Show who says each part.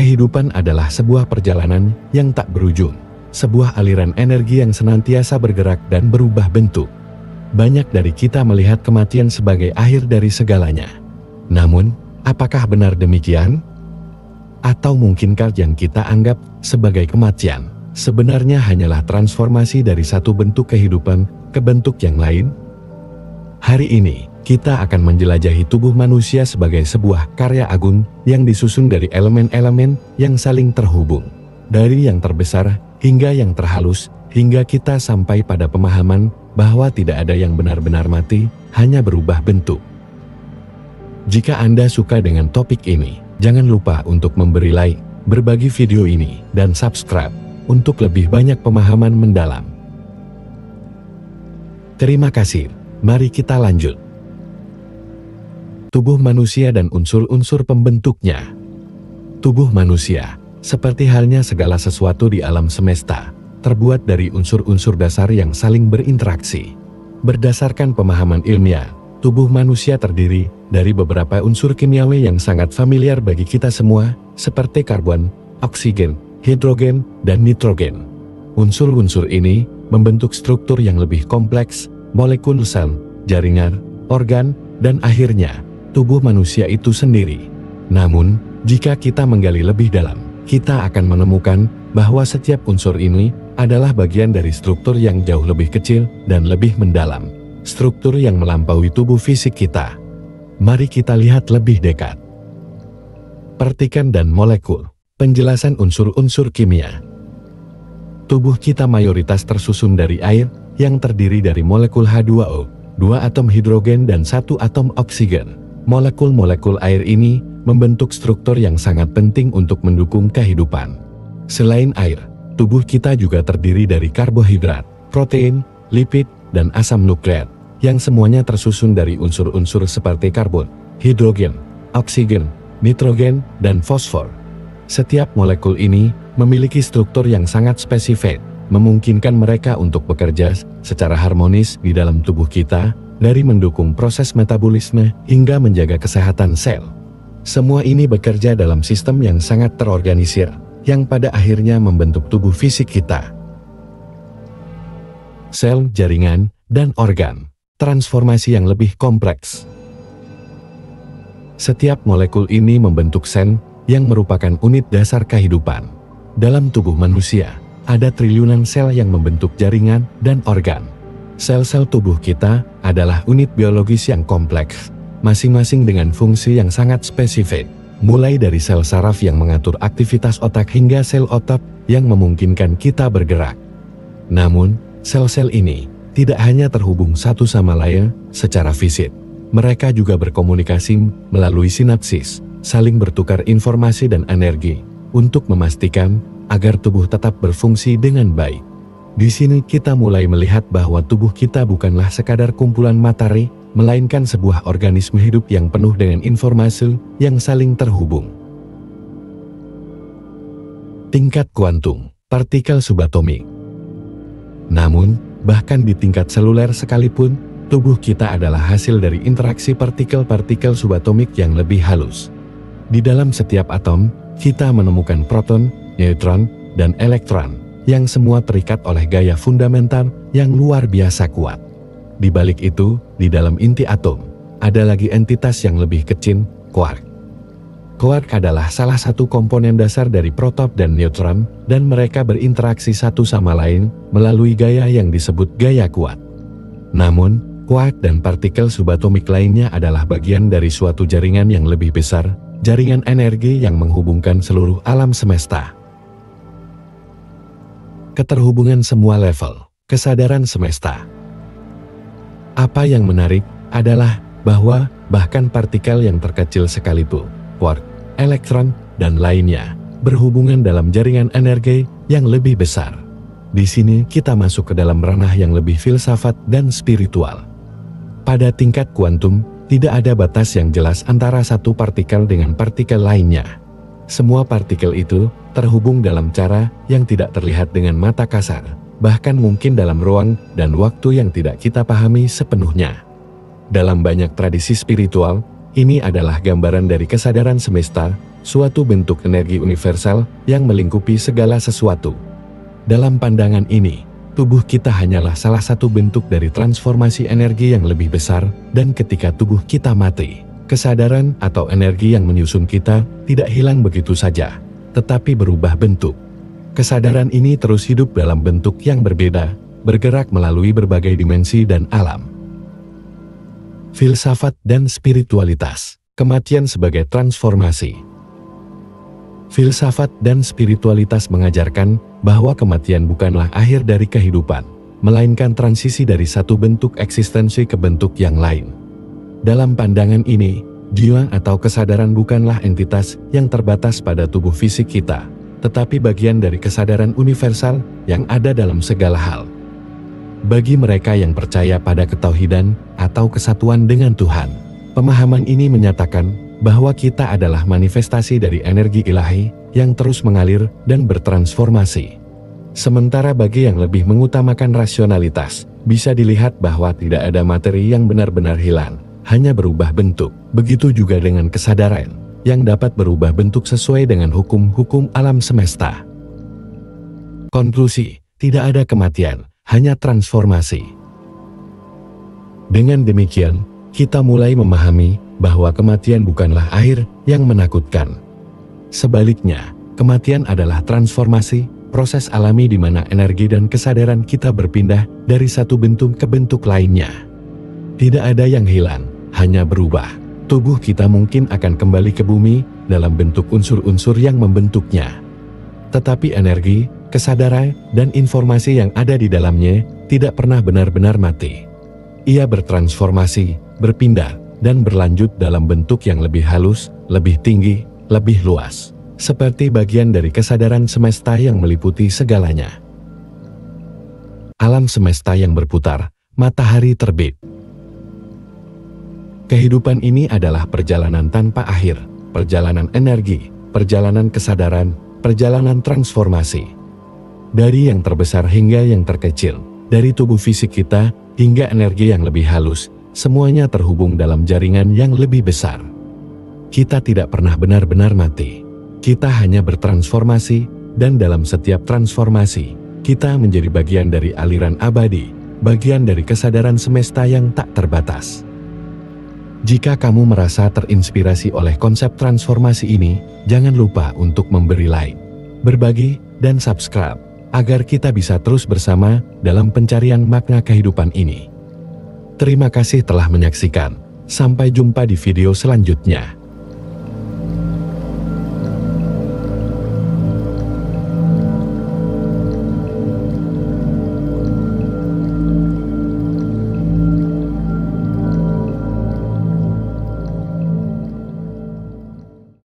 Speaker 1: Kehidupan adalah sebuah perjalanan yang tak berujung, sebuah aliran energi yang senantiasa bergerak dan berubah bentuk. Banyak dari kita melihat kematian sebagai akhir dari segalanya. Namun, apakah benar demikian? Atau mungkinkah yang kita anggap sebagai kematian sebenarnya hanyalah transformasi dari satu bentuk kehidupan ke bentuk yang lain? Hari ini, kita akan menjelajahi tubuh manusia sebagai sebuah karya agung yang disusun dari elemen-elemen yang saling terhubung. Dari yang terbesar hingga yang terhalus, hingga kita sampai pada pemahaman bahwa tidak ada yang benar-benar mati, hanya berubah bentuk. Jika Anda suka dengan topik ini, jangan lupa untuk memberi like, berbagi video ini, dan subscribe untuk lebih banyak pemahaman mendalam. Terima kasih. Mari kita lanjut. Tubuh manusia dan unsur-unsur pembentuknya. Tubuh manusia, seperti halnya segala sesuatu di alam semesta, terbuat dari unsur-unsur dasar yang saling berinteraksi. Berdasarkan pemahaman ilmiah, tubuh manusia terdiri dari beberapa unsur kimiawi yang sangat familiar bagi kita semua, seperti karbon, oksigen, hidrogen, dan nitrogen. Unsur-unsur ini membentuk struktur yang lebih kompleks, molekul sel, jaringan, organ, dan akhirnya, tubuh manusia itu sendiri. Namun, jika kita menggali lebih dalam, kita akan menemukan bahwa setiap unsur ini adalah bagian dari struktur yang jauh lebih kecil dan lebih mendalam. Struktur yang melampaui tubuh fisik kita. Mari kita lihat lebih dekat. Partikel dan molekul. Penjelasan unsur-unsur kimia. Tubuh kita mayoritas tersusun dari air, yang terdiri dari molekul H2O, 2 atom hidrogen dan 1 atom oksigen. Molekul-molekul air ini membentuk struktur yang sangat penting untuk mendukung kehidupan. Selain air, tubuh kita juga terdiri dari karbohidrat, protein, lipid, dan asam nukleat, yang semuanya tersusun dari unsur-unsur seperti karbon, hidrogen, oksigen, nitrogen, dan fosfor. Setiap molekul ini memiliki struktur yang sangat spesifik, memungkinkan mereka untuk bekerja secara harmonis di dalam tubuh kita, dari mendukung proses metabolisme hingga menjaga kesehatan sel. Semua ini bekerja dalam sistem yang sangat terorganisir, yang pada akhirnya membentuk tubuh fisik kita. Sel, jaringan, dan organ. Transformasi yang lebih kompleks. Setiap molekul ini membentuk sel, yang merupakan unit dasar kehidupan. Dalam tubuh manusia, ada triliunan sel yang membentuk jaringan dan organ. Sel-sel tubuh kita adalah unit biologis yang kompleks, masing-masing dengan fungsi yang sangat spesifik, mulai dari sel saraf yang mengatur aktivitas otak hingga sel otot yang memungkinkan kita bergerak. Namun, sel-sel ini tidak hanya terhubung satu sama lain secara fisik, mereka juga berkomunikasi melalui sinapsis, saling bertukar informasi dan energi, untuk memastikan agar tubuh tetap berfungsi dengan baik. Di sini kita mulai melihat bahwa tubuh kita bukanlah sekadar kumpulan materi, melainkan sebuah organisme hidup yang penuh dengan informasi yang saling terhubung. Tingkat kuantum, partikel subatomik. Namun, bahkan di tingkat seluler sekalipun, tubuh kita adalah hasil dari interaksi partikel-partikel subatomik yang lebih halus. Di dalam setiap atom, kita menemukan proton, neutron, dan elektron, yang semua terikat oleh gaya fundamental yang luar biasa kuat. Di balik itu, di dalam inti atom, ada lagi entitas yang lebih kecil, quark. Quark adalah salah satu komponen dasar dari proton dan neutron, dan mereka berinteraksi satu sama lain melalui gaya yang disebut gaya kuat. Namun, quark dan partikel subatomik lainnya adalah bagian dari suatu jaringan yang lebih besar, jaringan energi yang menghubungkan seluruh alam semesta. Keterhubungan semua level, kesadaran semesta. Apa yang menarik adalah bahwa bahkan partikel yang terkecil sekalipun, quark, elektron, dan lainnya, berhubungan dalam jaringan energi yang lebih besar. Di sini kita masuk ke dalam ranah yang lebih filsafat dan spiritual. Pada tingkat kuantum, tidak ada batas yang jelas antara satu partikel dengan partikel lainnya. Semua partikel itu terhubung dalam cara yang tidak terlihat dengan mata kasar, bahkan mungkin dalam ruang dan waktu yang tidak kita pahami sepenuhnya. Dalam banyak tradisi spiritual, ini adalah gambaran dari kesadaran semesta suatu bentuk energi universal yang melingkupi segala sesuatu. Dalam pandangan ini, tubuh kita hanyalah salah satu bentuk dari transformasi energi yang lebih besar, dan ketika tubuh kita mati, kesadaran atau energi yang menyusun kita tidak hilang begitu saja, tetapi berubah bentuk. Kesadaran ini terus hidup dalam bentuk yang berbeda, bergerak melalui berbagai dimensi dan alam. Filsafat dan spiritualitas, kematian sebagai transformasi. Filsafat dan spiritualitas mengajarkan bahwa kematian bukanlah akhir dari kehidupan, melainkan transisi dari satu bentuk eksistensi ke bentuk yang lain. Dalam pandangan ini, jiwa atau kesadaran bukanlah entitas yang terbatas pada tubuh fisik kita, tetapi bagian dari kesadaran universal yang ada dalam segala hal. Bagi mereka yang percaya pada ketauhidan atau kesatuan dengan Tuhan, pemahaman ini menyatakan bahwa kita adalah manifestasi dari energi ilahi yang terus mengalir dan bertransformasi. Sementara bagi yang lebih mengutamakan rasionalitas, bisa dilihat bahwa tidak ada materi yang benar-benar hilang, hanya berubah bentuk. Begitu juga dengan kesadaran, yang dapat berubah bentuk sesuai dengan hukum-hukum alam semesta. Konklusi, tidak ada kematian, hanya transformasi. Dengan demikian, kita mulai memahami bahwa kematian bukanlah akhir yang menakutkan. Sebaliknya, kematian adalah transformasi, proses alami di mana energi dan kesadaran kita berpindah dari satu bentuk ke bentuk lainnya. Tidak ada yang hilang, hanya berubah. Tubuh kita mungkin akan kembali ke bumi dalam bentuk unsur-unsur yang membentuknya. Tetapi energi, kesadaran, dan informasi yang ada di dalamnya tidak pernah benar-benar mati. Ia bertransformasi, berpindah, dan berlanjut dalam bentuk yang lebih halus, lebih tinggi, lebih luas. Seperti bagian dari kesadaran semesta yang meliputi segalanya. Alam semesta yang berputar, matahari terbit. Kehidupan ini adalah perjalanan tanpa akhir, perjalanan energi, perjalanan kesadaran, perjalanan transformasi. Dari yang terbesar hingga yang terkecil, dari tubuh fisik kita hingga energi yang lebih halus, semuanya terhubung dalam jaringan yang lebih besar. Kita tidak pernah benar-benar mati. Kita hanya bertransformasi, dan dalam setiap transformasi, kita menjadi bagian dari aliran abadi, bagian dari kesadaran semesta yang tak terbatas. Jika kamu merasa terinspirasi oleh konsep transformasi ini, jangan lupa untuk memberi like, berbagi, dan subscribe, agar kita bisa terus bersama dalam pencarian makna kehidupan ini. Terima kasih telah menyaksikan. Sampai jumpa di video selanjutnya.